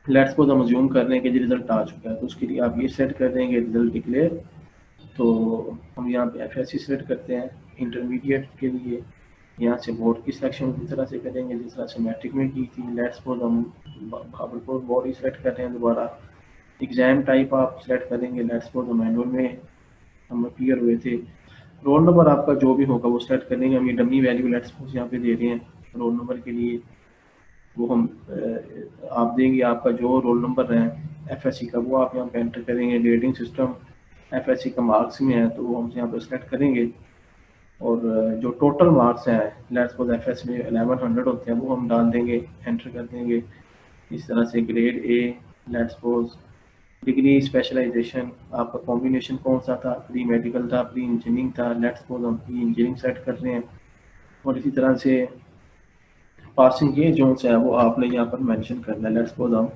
[SPEAKER 1] लेट्स सपोज हम अज्यूम कर रहे हैं कि रिजल्ट आ चुका है, तो उसके लिए आप ये सेट कर देंगे रिजल्ट डिक्लेयर। तो हम यहाँ पे एफएससी सेलेक्ट करते हैं इंटरमीडिएट के लिए। यहाँ से बोर्ड की सिलेक्शन इस तरह से करेंगे जिस तरह से मैट्रिक में की थी। लेट्स सपोज हम भागलपुर बोर्ड ही सेलेक्ट कर रहे हैं दोबारा। एग्जाम टाइप आप सेलेक्ट करेंगे, लेट्स सपोज हम एनुअल में हम अपीयर हुए थे। रोल नंबर आपका जो भी होगा वो सेलेक्ट करेंगे। हम ये डमी वैल्यू लेट्स सपोज यहाँ पे दे रहे हैं रोल नंबर के लिए, वो हम आप देंगे आपका जो रोल नंबर है FSC का, वो आप यहाँ पे एंटर करेंगे। ग्रेडिंग सिस्टम FSC का मार्क्स में है तो वो हम यहाँ पे सेलेक्ट करेंगे, और जो टोटल मार्क्स हैं लेट्स सपोज FS में 1100 होते हैं वो हम डाल देंगे, एंटर कर देंगे। इस तरह से grade A, let's suppose degree specialization आपका कॉम्बिनेशन कौन सा था, प्री मेडिकल था, प्री इंजीनियरिंग था, लेट्स सपोज हम प्री इंजीनियरिंग सेट कर रहे हैं। और इसी तरह से पासिंग ये जोन से है वो आपने यहाँ पर मेंशन करना है, लेट्स सपोज हम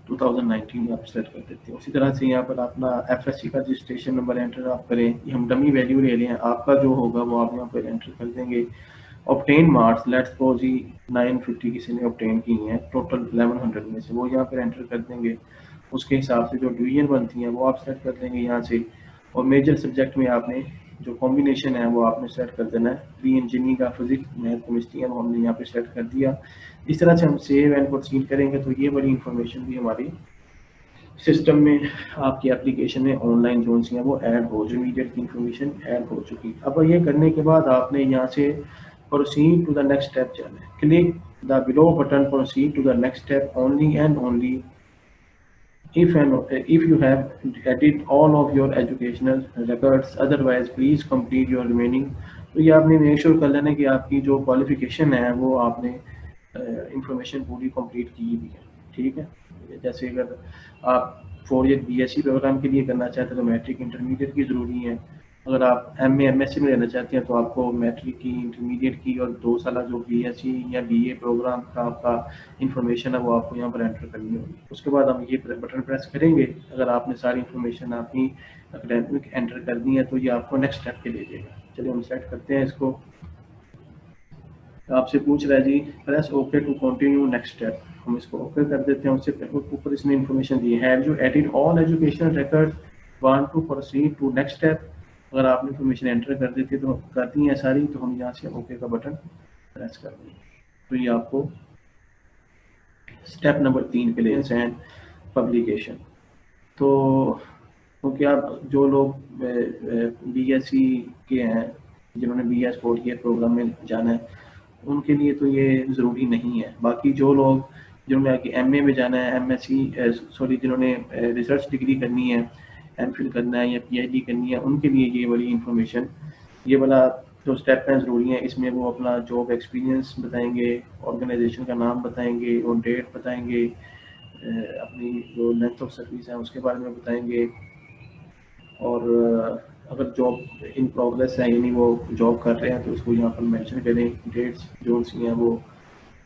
[SPEAKER 1] 2019 आप सेट कर देते हैं। उसी तरह से यहाँ पर अपना FSC का रजिस्ट्रेशन नंबर एंटर आप करें, ये हम डमी वैल्यू ले रहे हैं, आपका जो होगा वो आप यहाँ पर एंटर कर देंगे। ऑब्टेन मार्क्स लेट्स सपोज ही 950 किसी ने ऑब्टेन की हैं टोटल 1100 में से, वो यहाँ पर एंटर कर देंगे। उसके हिसाब से जो डिवीजन बनती हैं वो आप सेट कर देंगे यहाँ से। और मेजर सब्जेक्ट में आपने जो कॉम्बिनेशन है वो आपने सेट कर देना है, प्री इंजीनियरिंग का फिजिक्स मैथ केमिस्ट्री है वो हमने यहाँ पे सेट कर दिया। इस तरह से हम सेव एंड प्रोसीड करेंगे तो ये बड़ी इंफॉर्मेशन भी हमारी सिस्टम में आपकी एप्लीकेशन में ऑनलाइन जोन सी है वो ऐड हो, जो इमीडिएट की इंफॉर्मेशन ऐड हो चुकी। अब ये करने के बाद आपने यहाँ से proceed to the next step जाना है। Click the below button proceed to the next step only and only if you have added all of your educational records, otherwise please complete your remaining। तो ये आपने make sure कर लेना कि आपकी जो क्वालिफिकेशन है वो आपने इंफॉर्मेशन पूरी कंप्लीट की हुई है, ठीक है। जैसे अगर आप 4 ईयर BSc प्रोग्राम के लिए करना चाहते हैं तो मैट्रिक इंटरमीडिएट की ज़रूरी है। अगर आप MA MSc में लेना चाहते हैं तो आपको मैट्रिक की, इंटरमीडिएट की और 2 साल जो BSc या BA प्रोग्राम का आपका इंफॉर्मेशन है वो आपको यहाँ पर एंटर करनी होगी। उसके बाद हम ये बटन प्रेस करेंगे, अगर आपने सारी इंफॉर्मेशन अपनी एकेडमिक एंटर कर दी है तो ये आपको नेक्स्ट स्टेप पे ले जाएगा। चलिए हम सेट करते हैं इसको। आपसे पूछ रहा है जी press okay to continue next step, हम इसको ओके कर देते हैं। उससे ऊपर इसने इंफॉर्मेशन दी है, have you added all educational records, want to proceed to next step. अगर आपने इंफॉर्मेशन एंटर कर दी थी तो कर दी है सारी, तो हम यहाँ से ओके का बटन प्रेस कर देंगे। तो ये आपको स्टेप नंबर 3 पे ले एंड पब्लिकेशन। तो क्योंकि आप जो लोग BSc के हैं, जिन्होंने BS 4 ईयर प्रोग्राम में जाना है, उनके लिए तो ये ज़रूरी नहीं है। बाकी जो लोग जिन्होंने आगे MA में जाना है, MSc जिन्होंने रिसर्च डिग्री करनी है, MPhil करना है या PhD करनी है, उनके लिए ये वाली इंफॉर्मेशन, ये वाला जो स्टेप हैं ज़रूरी है। इसमें वो अपना जॉब एक्सपीरियंस बताएंगे, ऑर्गेनाइजेशन का नाम बताएंगे और डेट बताएंगे, अपनी जो लेंथ ऑफ सर्विस है उसके बारे में बताएंगे, और अगर जॉब इन प्रोग्रेस है यानी वो जॉब कर रहे हैं तो उसको यहाँ पर मेंशन करें। डेट्स जो सी हैं वो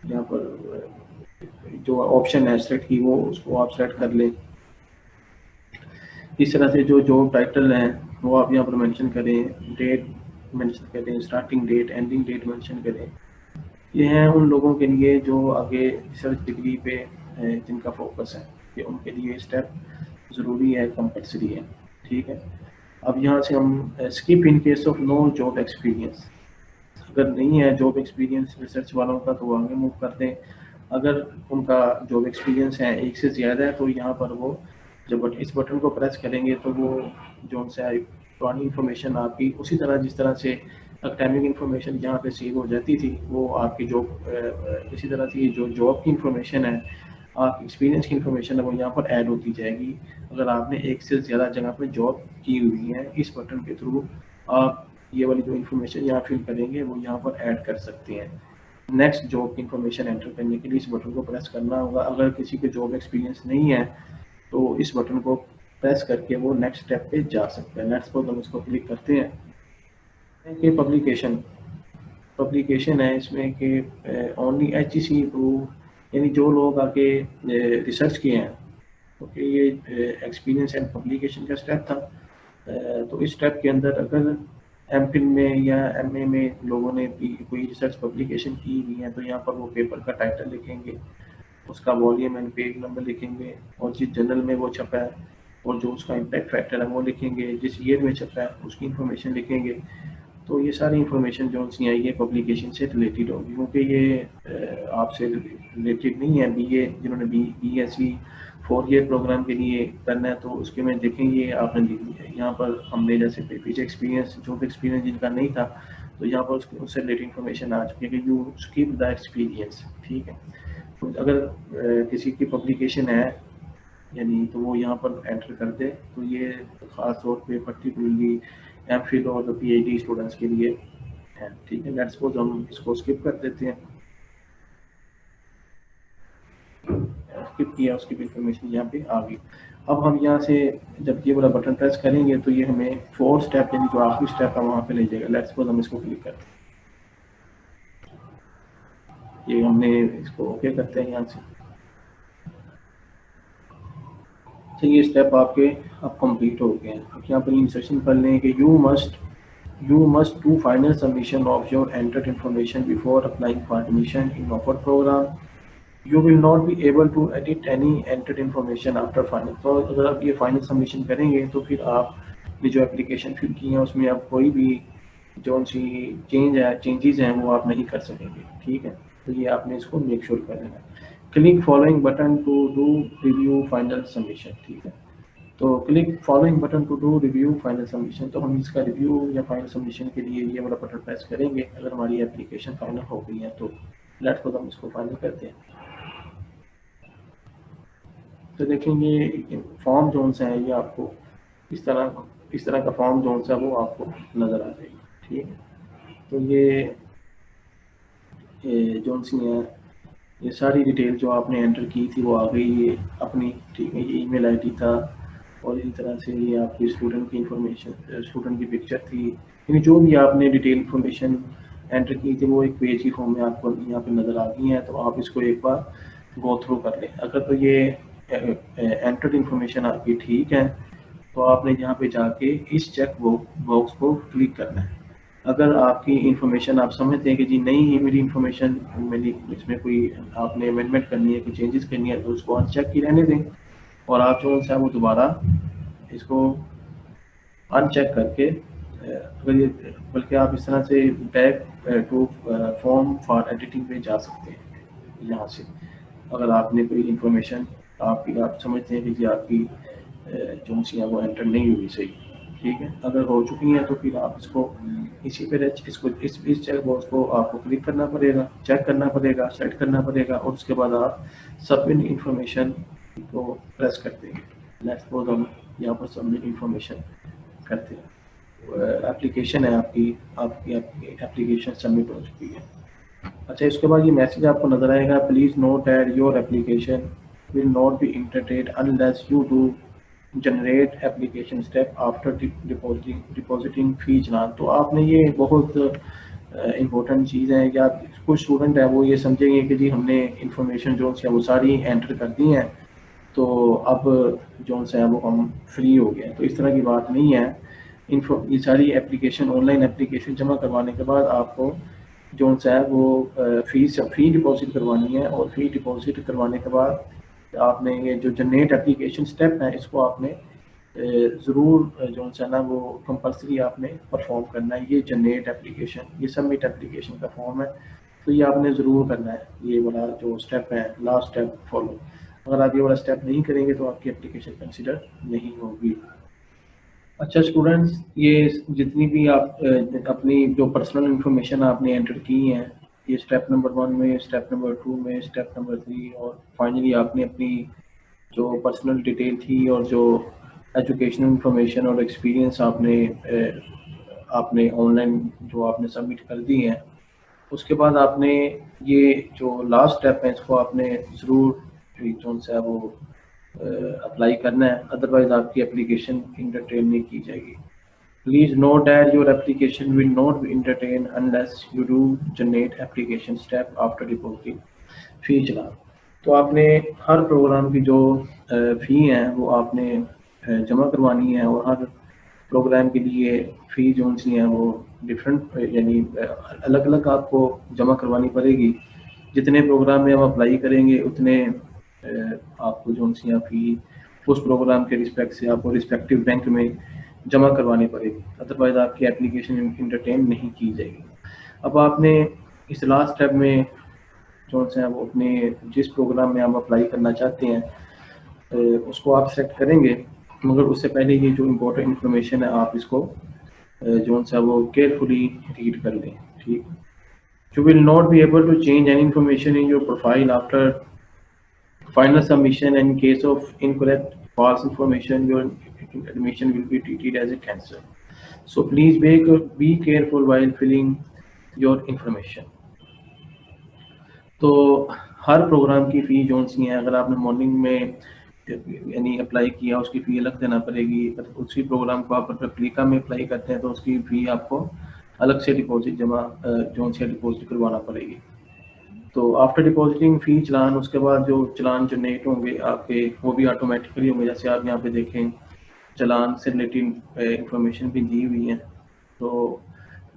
[SPEAKER 1] यहाँ पर जो ऑप्शन है सेलेक्ट की वो उसको आप सेलेक्ट कर लें। इस तरह से जो जॉब टाइटल हैं वो आप यहाँ पर मेंशन करें, डेट मेंशन करें, starting date, ending date mention करें। ये हैं उन लोगों के लिए जो आगे रिसर्च डिग्री पे जिनका फोकस है, कि उनके लिए स्टेप ज़रूरी है, कंपल्सरी है, ठीक है। अब यहाँ से हम skip in case of no job experience, अगर नहीं है जॉब एक्सपीरियंस रिसर्च वालों का तो वो आगे मूव कर दें। अगर उनका जॉब एक्सपीरियंस है एक से ज़्यादा है तो यहाँ पर वो जब इस बटन को प्रेस करेंगे तो वो जो से पुरानी इंफॉर्मेशन आपकी उसी तरह जिस तरह से एकेडमिक इंफॉर्मेशन यहाँ पे सेव हो जाती थी वो आपकी जॉब इसी तरह से जो जॉब की इंफॉर्मेशन है, आप एक्सपीरियंस की इंफॉर्मेशन है वो यहाँ पर ऐड होती जाएगी। अगर आपने एक से ज़्यादा जगह पर जॉब की हुई है, इस बटन के थ्रू आप ये वाली जो इंफॉर्मेशन यहाँ फिल करेंगे वो यहाँ पर ऐड कर सकते हैं। नेक्स्ट जॉब की इंफॉर्मेशन एंटर करने के लिए इस बटन को प्रेस करना होगा। अगर किसी के जॉब एक्सपीरियंस नहीं है तो इस बटन को प्रेस करके वो नेक्स्ट स्टेप पे जा सकते हैं। नेक्स्ट पर हम इसको क्लिक करते हैं कि पब्लिकेशन है इसमें कि ओनली HEC अप्रूव, यानी जो लोग आगे रिसर्च किए हैं, क्योंकि ये एक्सपीरियंस एंड पब्लिकेशन का स्टेप था। तो इस स्टेप के अंदर अगर MPhil में या MA में लोगों ने भी कोई रिसर्च पब्लिकेशन की हुई है तो यहाँ पर वो पेपर का टाइटल लिखेंगे, उसका वॉल्यूम एंड पेज नंबर लिखेंगे, और जिस जर्नल में वो छपा है और जो उसका इम्पैक्ट फैक्टर है वो लिखेंगे, जिस ईयर में छपा है उसकी इंफॉर्मेशन लिखेंगे। तो ये सारी इंफॉर्मेशन जो सी आई है पब्लिकेशन से रिलेटेड होगी, क्योंकि ये आपसे रिलेटेड नहीं है। जिन्होंने BSc 4 ईयर प्रोग्राम के लिए करना है तो उसके में देखेंगे आपने यहाँ पर हमने जैसे पीछे एक्सपीरियंस जॉब एक्सपीरियंस जिनका नहीं था तो यहाँ पर उससे रिलेटेड इंफॉर्मेशन आ चुकी है कि यू स्किप द एक्सपीरियंस, ठीक है। तो अगर किसी की पब्लिकेशन है यानी तो वो यहाँ पर एंटर कर दे। तो ये ख़ास तौर पे पर्टिकुलरली एमफिल और पीएचडी स्टूडेंट्स के लिए है। ठीक है, लेट्स सपोज हम इसको स्किप कर देते हैं। स्किप किया, उसकी भी इंफॉर्मेशन यहाँ पे आ गई। अब हम यहाँ से जब ये वाला बटन प्रेस करेंगे तो ये हमें 4 स्टेप यानी जो आखिरी स्टेप है वहाँ पे ले जाएगा। लेट्स सपोज हम इसको क्लिक करते हैं, ये हमने इसको ओके करते हैं यहाँ से। तो ये स्टेप आपके अब कंप्लीट हो गए हैं। अब यहाँ पर इंस्ट्रक्शन पढ़ लें कि you must do final submission of your entered information before applying for admission in offered program. You will not be able to edit any entered information after final. तो अगर आप ये फाइनल सबमिशन करेंगे तो फिर आप ये जो एप्लीकेशन फिल की है उसमें आप कोई भी जो सी चेंजेस हैं वो आप नहीं कर सकेंगे। ठीक है, तो ये आपने इसको मेक श्योर कर लेना। Click following button to do review final submission. ठीक है, तो click following button to do review final submission. तो हम इसका रिव्यू या फाइनल सबमिशन के लिए ये वाला बटन प्रेस करेंगे अगर हमारी एप्लीकेशन फाइनल हो गई है तो। लेट्स सपोज हम इसको फाइनल करते हैं। तो देखेंगे फॉर्म जोन से है ये आपको इस तरह का फॉर्म जोन सा वो आपको नज़र आ जाएगा। ठीक है, तो ये जोन सी है, ये सारी डिटेल जो आपने एंटर की थी वो आ गई ये अपनी। ठीक है, ये ईमेल आईडी था और इसी तरह से ये आपकी स्टूडेंट की इंफॉर्मेशन, स्टूडेंट की पिक्चर थी, यानी जो भी आपने डिटेल इंफॉर्मेशन एंटर की थी वो एक पेज की फॉर्म में आपको यहाँ पे नज़र आ गई है। तो आप इसको एक बार गो थ्रू कर लें। अगर तो ये एंटर्ड इंफॉर्मेशन आपकी ठीक है तो आपने यहाँ पे जाके इस चेक बॉक्स को क्लिक करना है। अगर आपकी इंफॉर्मेशन आप समझते हैं कि जी नहीं है मेरी इंफॉर्मेशन, मेरी इसमें कोई आपने अमेंडमेंट करनी है, कोई चेंजेस करनी है, तो उसको अनचेक ही रहने दें और आप जो है वो दोबारा इसको अनचेक करके अगर ये बल्कि आप इस तरह से back to form for editing पे जा सकते हैं यहाँ से। अगर आपने कोई इंफॉर्मेशन आपकी आप समझते हैं कि जी आपकी जो सी है वो एंटर नहीं हुई सही। ठीक है, अगर हो चुकी हैं तो फिर आप इसको इसी पे इसको इस चेक बॉक्स को आपको क्लिक करना पड़ेगा, चेक करना पड़ेगा, सेट करना पड़ेगा और उसके बाद आप सबमिट इंफॉर्मेशन को प्रेस करते हैं। लेट्स सपोज हम यहाँ पर सबमिट इंफॉर्मेशन करते हैं। एप्लीकेशन है आपकी एप्लीकेशन सबमिट हो चुकी है। अच्छा, इसके बाद ये मैसेज आपको नजर आएगा, please note that your application will not be entertained unless you do generate application step after depositing fee challan. तो आपने ये बहुत इम्पोर्टेंट चीज़ है कि आप कुछ स्टूडेंट है वो ये समझेंगे कि जी हमने इंफॉर्मेशन जो है वो सारी एंटर कर दी हैं तो अब जो है वो हम फ्री हो गए। तो इस तरह की बात नहीं है। ये सारी एप्लीकेशन ऑनलाइन एप्लीकेशन जमा करवाने के बाद आपको जो है वो फी डिपॉजिट करवानी है और फी डिपॉजिट करवाने के बाद आपने ये जो जनरेट एप्लीकेशन स्टेप है इसको आपने ज़रूर जो है ना वो कंपल्सरी आपने परफॉर्म करना है। ये जनरेट एप्लीकेशन, ये सबमिट एप्लीकेशन का फॉर्म है तो ये आपने ज़रूर करना है। ये वाला जो स्टेप है लास्ट स्टेप फॉलो, अगर आप ये वाला स्टेप नहीं करेंगे तो आपकी एप्लीकेशन कंसिडर नहीं होगी। अच्छा स्टूडेंट्स, ये जितनी भी आप अपनी जो पर्सनल इंफॉर्मेशन आपने एंटर की हैं ये स्टेप नंबर 1 में, स्टेप नंबर 2 में, स्टेप नंबर 3 और फाइनली आपने अपनी जो पर्सनल डिटेल थी और जो एजुकेशनल इंफॉर्मेशन और एक्सपीरियंस आपने ऑनलाइन जो आपने सबमिट कर दी हैं, उसके बाद आपने ये जो लास्ट स्टेप है इसको आपने ज़रूर जो है वो अप्लाई करना है, अदरवाइज आपकी एप्लीकेशन इंटरटेन नहीं की जाएगी। Please note that your application will not be entertained unless you do generate application step after depositing fee चलान। तो आपने हर प्रोग्राम की जो फ़ी है वो आपने जमा करवानी है और हर प्रोग्राम के लिए फ़ी जो सी है वो डिफरेंट यानी अलग अलग आपको जमा करवानी पड़ेगी। जितने प्रोग्राम में हम अप्लाई करेंगे उतने आपको जो सी फ़ी उस प्रोग्राम के रिस्पेक्ट से आपको रिस्पेक्टिव बैंक में जमा करवानी पड़ेगी, अदरवाइज आपकी एप्लीकेशन इंटरटेन नहीं की जाएगी। अब आपने इस लास्ट स्टेप में जो है वो अपने जिस प्रोग्राम में आप अप्लाई करना चाहते हैं उसको आप सेलेक्ट करेंगे, मगर उससे पहले ये जो इम्पोर्टेंट इंफॉर्मेशन है आप इसको जो है वो केयरफुली रीड कर लें। ठीक, You will not be able to change any information in your profile after final submission, and in case of incorrect false information, your admission will be treated as a cancel. So please be careful while filling your information. तो हर programme की फ़ी जो सी है, अगर आपने morning में यानी apply किया उसकी फ़ी अलग देना पड़ेगी। उसी प्रोग्राम को आप रेप्लिका में अप्लाई करते हैं तो उसकी फ़ी आपको अलग से डिपॉजिट जमा जो से डिपॉजिट करवाना पड़ेगी। तो आफ्टर डिपॉजिटिंग फ़ी चलान, उसके बाद जो चलान जनरेट होंगे आपके वो भी ऑटोमेटिकली होंगे। जैसे आप यहाँ पे देखें चलान से रिलेटेड इंफॉर्मेशन भी दी हुई है, तो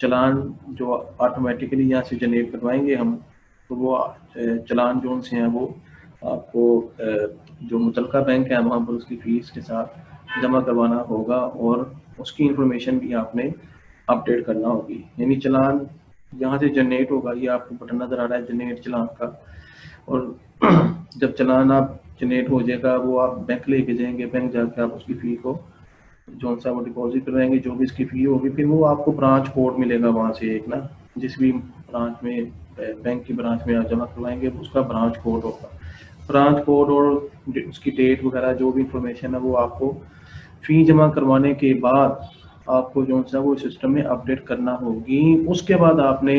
[SPEAKER 1] चलान जो ऑटोमेटिकली यहाँ से जनरेट करवाएंगे हम, तो वो चलान जो से हैं वो आपको जो मुतलका बैंक है वहाँ पर उसकी फ़ीस के साथ जमा करवाना होगा और उसकी इंफॉर्मेशन भी आपने अपडेट करना होगी। यानी चलान यहाँ से जनरेट होगा, ये आपको बटन नज़र आ रहा है जनरेट चलान का, और जब चलान आप जनरेट हो जाएगा वो आप बैंक लेके जाएंगे, बैंक जाके आप उसकी फ़ी को जो सा वो डिपॉजिट करवाएंगे, जो भी इसकी फ़ी होगी, फिर वो आपको ब्रांच कोड मिलेगा वहाँ से एक ना, जिस भी ब्रांच में बैंक की ब्रांच में आप जमा करवाएंगे उसका ब्रांच कोड होगा। ब्रांच कोड और उसकी डेट वगैरह जो भी इंफॉर्मेशन है वो आपको फ़ी जमा करवाने के बाद आपको जो सा वो सिस्टम में अपडेट करना होगी। उसके बाद आपने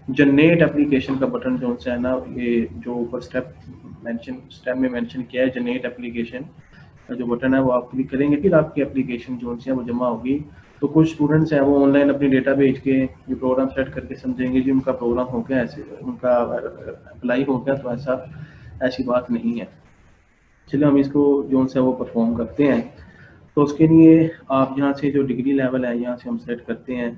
[SPEAKER 1] जनरेट एप्लीकेशन का बटन जो सा है ना, ये जो ऊपर स्टेप में मेंशन किया है जनरेट एप्लीकेशन का जो बटन है वो आप क्लिक करेंगे, फिर आपकी एप्लीकेशन जो है वो जमा होगी। तो कुछ स्टूडेंट्स हैं वो ऑनलाइन अपनी डेटा भेज के ये प्रोग्राम सेट करके समझेंगे जी उनका प्रोग्राम हो गया, ऐसे उनका अप्लाई हो गया, तो ऐसी बात नहीं है। चलिए हम इसको जो है वो परफॉर्म करते हैं। तो उसके लिए आप यहाँ से जो डिग्री लेवल है यहाँ से हम सेट करते हैं।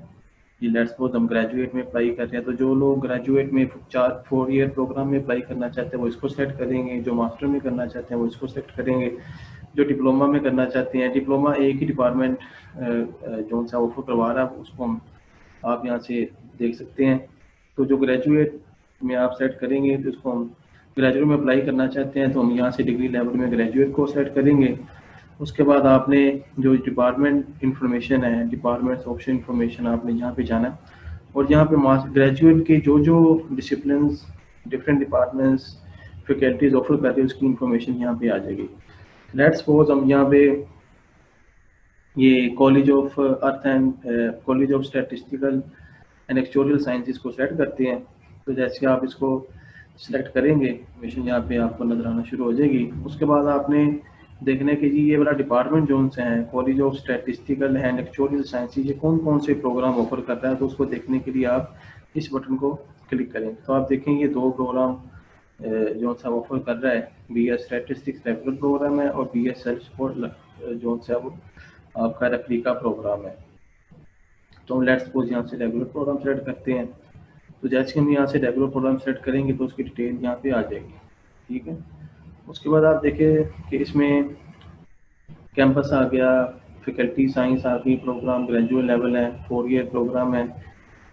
[SPEAKER 1] ये लेट्स सपोज हम ग्रेजुएट में अप्लाई कर रहे हैं, तो जो लोग ग्रेजुएट में 4 ईयर प्रोग्राम में अप्लाई करना चाहते हैं वो इसको सेलेक्ट करेंगे, जो मास्टर में करना चाहते हैं वो इसको सेलेक्ट करेंगे, जो डिप्लोमा में करना चाहते हैं, डिप्लोमा एक ही डिपार्टमेंट जो सा ऑफर करवा रहा है उसको हम आप यहाँ से देख सकते हैं। तो जो ग्रेजुएट में आप सेलेक्ट करेंगे तो उसको हम ग्रेजुएट में अप्लाई करना चाहते हैं तो हम यहाँ से डिग्री लेवल में ग्रेजुएट को सेलेक्ट करेंगे। उसके बाद आपने जो डिपार्टमेंट इंफॉर्मेशन है, डिपार्टमेंट ऑप्शन इंफॉर्मेशन, आपने यहाँ पे जाना है और यहाँ पे ग्रेजुएट के जो discipline different departments faculties offer कर रहे हैं उसकी इंफॉर्मेशन यहाँ पे आ जाएगी। लेट्स सपोज हम यहाँ पे ये college of earth and college of statistical and actuarial sciences को सेलेक्ट करते हैं। तो जैसे आप इसको सिलेक्ट करेंगे इंफॉर्मेशन यहाँ पे आपको नजर आना शुरू हो जाएगी। उसके बाद आपने देखने के जी ये वाला डिपार्टमेंट जो से हैं college of statistical and actuarial sciences, ये कौन कौन से प्रोग्राम ऑफर कर रहा है, तो उसको देखने के लिए आप इस बटन को क्लिक करें। तो आप देखेंगे ये 2 प्रोग्राम जो सा ऑफर कर रहा है, BS स्टैटिस्टिक्स रेगुलर प्रोग्राम है और BS सेल्फ सपोर्ट जो सा वो आपका रेप्लिका प्रोग्राम है। तो लेट्स सपोज यहाँ से रेगुलर प्रोग्राम सेलेक्ट करते हैं। तो जैसे हम यहाँ से रेगुलर प्रोग्राम सेलेक्ट करेंगे तो उसकी डिटेल यहाँ पे आ जाएगी, ठीक है। उसके बाद आप देखें कि इसमें कैंपस आ गया, फैकल्टी साइंस आ गई, प्रोग्राम ग्रेजुएट लेवल है, 4 ईयर प्रोग्राम है,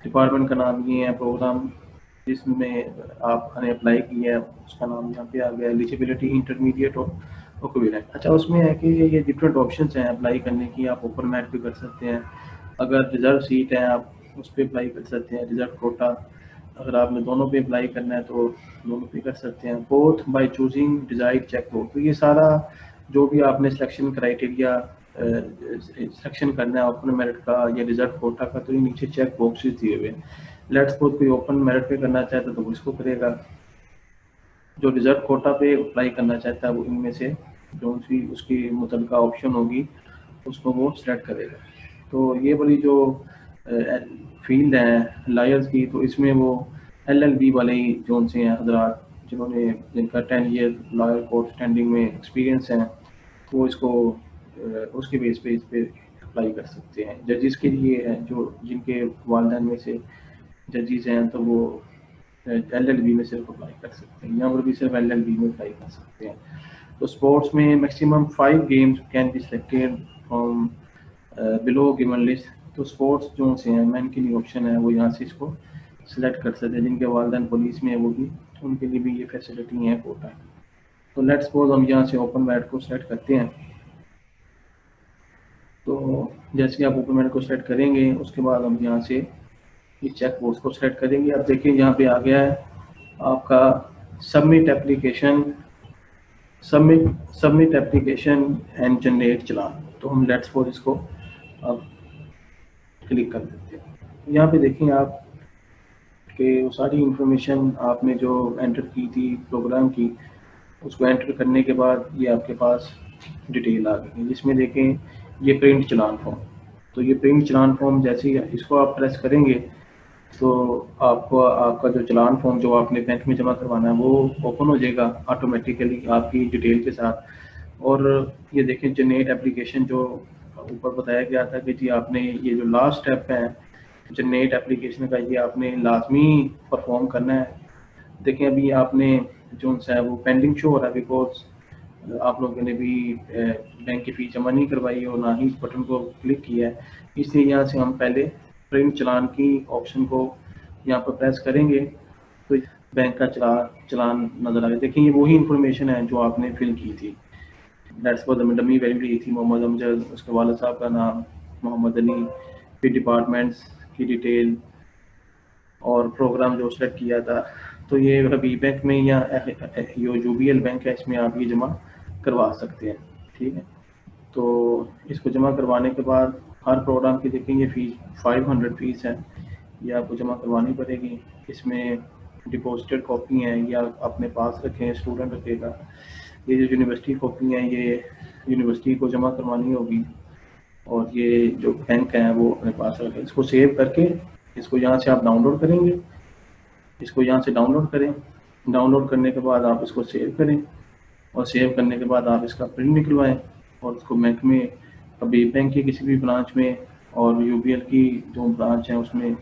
[SPEAKER 1] डिपार्टमेंट का नाम ये है, प्रोग्राम जिसमें आपने अप्लाई किया है उसका नाम यहाँ पे आ गया, एलिजिबिलिटी इंटरमीडिएट और इक्विवेलेंट। अच्छा, उसमें है कि ये डिफरेंट ऑप्शंस हैं अप्लाई करने की, आप ओपन मेरिट पे कर सकते हैं, अगर रिजर्व सीट है आप उस पर अप्लाई कर सकते हैं, रिजर्व कोटा अगर आपने दोनों पे अप्लाई करना है तो दोनों पे कर सकते हैं, both by choosing desired check box. तो ये सारा जो भी आपने सिलेक्शन क्राइटेरिया सिलेक्शन करना है ओपन मेरिट का या रिजर्व कोटा का, तो ये नीचे चेक बॉक्सेस दिए हुए हैं। लेट्स सपोज कोई ओपन मेरिट पे करना चाहता है तो वो इसको करेगा, जो रिजर्व कोटा पे अप्लाई करना चाहता है वो इनमें से जो सी उसकी मुतलका ऑप्शन होगी उसको वो सिलेक्ट करेगा। तो ये वाली जो फील्ड है लायर्स की, तो इसमें वो LLB वाले ही जो से हैं हजरात जिन्होंने जिनका 10 ईयर लॉयर कोर्ट स्टैंडिंग में एक्सपीरियंस है, वो इसको उसके बेस पे इस पर अप्लाई कर सकते हैं। जजेस के लिए जो जिनके वालिदैन में से जजेस हैं तो वो LLB में सिर्फ अप्लाई कर सकते हैं, यहाँ पर भी सिर्फ LLB में अप्लाई कर सकते हैं। तो स्पोर्ट्स में maximum 5 games can be selected from below given list. तो स्पोर्ट्स जो से हैं मैन के लिए ऑप्शन है वो यहाँ से इसको सिलेक्ट कर सकते हैं, जिनके वालिदैन पुलिस में है वो भी उनके लिए भी ये फैसिलिटी है कोटा है। तो लेट्स सपोज हम यहाँ से ओपन मेरिट को सेलेक्ट करते हैं। तो जैसे आप ओपन मेरिट को सेलेक्ट करेंगे उसके बाद हम यहाँ से इस चेक बॉक्स को सेलेक्ट करेंगे। आप देखिए यहाँ पे आ गया है आपका submit application submit application and generate challan. तो हम लेट्स फॉर इसको अब क्लिक कर देते हैं। यहाँ पे देखें आप कि वो सारी इंफॉर्मेशन आपने जो एंटर की थी प्रोग्राम की, उसको एंटर करने के बाद ये आपके पास डिटेल आ गई है, जिसमें देखें ये प्रिंट चलान फॉर्म। तो ये प्रिंट चलान फॉर्म जैसे ही इसको आप प्रेस करेंगे तो आपको आपका जो चलान फॉर्म जो आपने बैंक में जमा करवाना है वो ओपन हो जाएगा ऑटोमेटिकली आपकी डिटेल के साथ। और ये देखें जनरेट एप्लीकेशन जो ऊपर बताया गया था कि जी आपने ये जो लास्ट स्टेप है जनरेट एप्लीकेशन का, ये आपने लाजमी परफॉर्म करना है। देखें अभी आपने जो है वो पेंडिंग शो हो रहा है, बिकॉज आप लोगों ने भी बैंक की फीस जमा नहीं करवाई और ना ही इस बटन को क्लिक किया है, इसलिए यहाँ से हम पहले प्रिंट चलान की ऑप्शन को यहाँ पर प्रेस करेंगे तो बैंक का चलान नजर आएगा। देखिए ये वही इंफॉर्मेशन है जो आपने फिल की थी। लेट्स सपोज डमी वैलिडिटी थी मोहम्मद अमजद, उसके वालिद साहब का नाम मोहम्मद अली, फिर डिपार्टमेंट्स की डिटेल और प्रोग्राम जो सेलेक्ट किया था। तो ये अभी बैंक में या जो यूबीएल बैंक है इसमें आप ये जमा करवा सकते हैं। ठीक है, तो इसको जमा करवाने के बाद हर प्रोग्राम की देखेंगे फीस 500 फीस है, ये आपको जमा करवानी पड़ेगी। इसमें डिपॉजिटेड कॉपी हैं या अपने पास रखें, स्टूडेंट रखेगा। ये जो यूनिवर्सिटी कॉपी हैं ये यूनिवर्सिटी को जमा करवानी होगी और ये जो बैंक है वो अपने पास रखें। इसको सेव करके इसको यहाँ से आप डाउनलोड करेंगे, इसको यहाँ से डाउनलोड करें। डाउनलोड करने के बाद आप इसको सेव करें और सेव करने के बाद आप इसका प्रिंट निकलवाएं और उसको बैंक में, कभी बैंक की किसी भी ब्रांच में और यूबीएल की जो ब्रांच है उसमें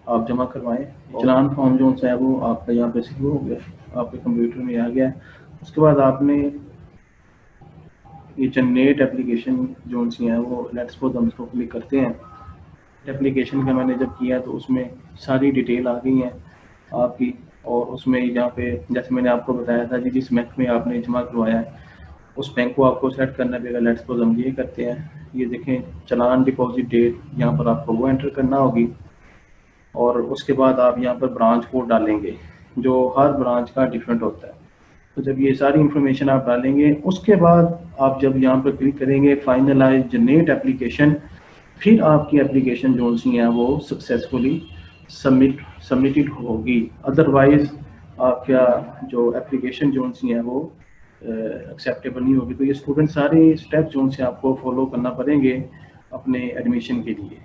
[SPEAKER 1] आप जमा करवाएं। चलान फॉर्म जो है वो आपका यहाँ पे शुरू हो गया, आपके कंप्यूटर में आ गया है। उसके बाद आपने ये जनरेट एप्लीकेशन जो सी है वो लेट्स सपोज हम इसको क्लिक करते हैं। एप्लीकेशन का मैंने जब किया तो उसमें सारी डिटेल आ गई है आपकी, और उसमें यहाँ पे जैसे मैंने आपको बताया था जिस बैंक में आपने जमा करवाया है उस बैंक को आपको सेलेक्ट करना पड़ेगा। लेट्स सपोज हम ये करते हैं, ये देखें चलान डिपॉजिट डेट, यहाँ पर आपको वो एंटर करना होगी और उसके बाद आप यहाँ पर ब्रांच कोड डालेंगे जो हर ब्रांच का डिफरेंट होता है। तो जब ये सारी इंफॉर्मेशन आप डालेंगे उसके बाद आप जब यहाँ पर क्लिक करेंगे फाइनलाइज जनरेट एप्लीकेशन, फिर आपकी एप्लीकेशन जो सी है वो सक्सेसफुली सबमिटेड होगी। अदरवाइज आपका जो एप्लीकेशन जो सी है वो एक्सेप्टेबल नहीं होगी। तो ये स्टूडेंट सारे स्टेप जो से आपको फॉलो करना पड़ेंगे अपने एडमिशन के लिए।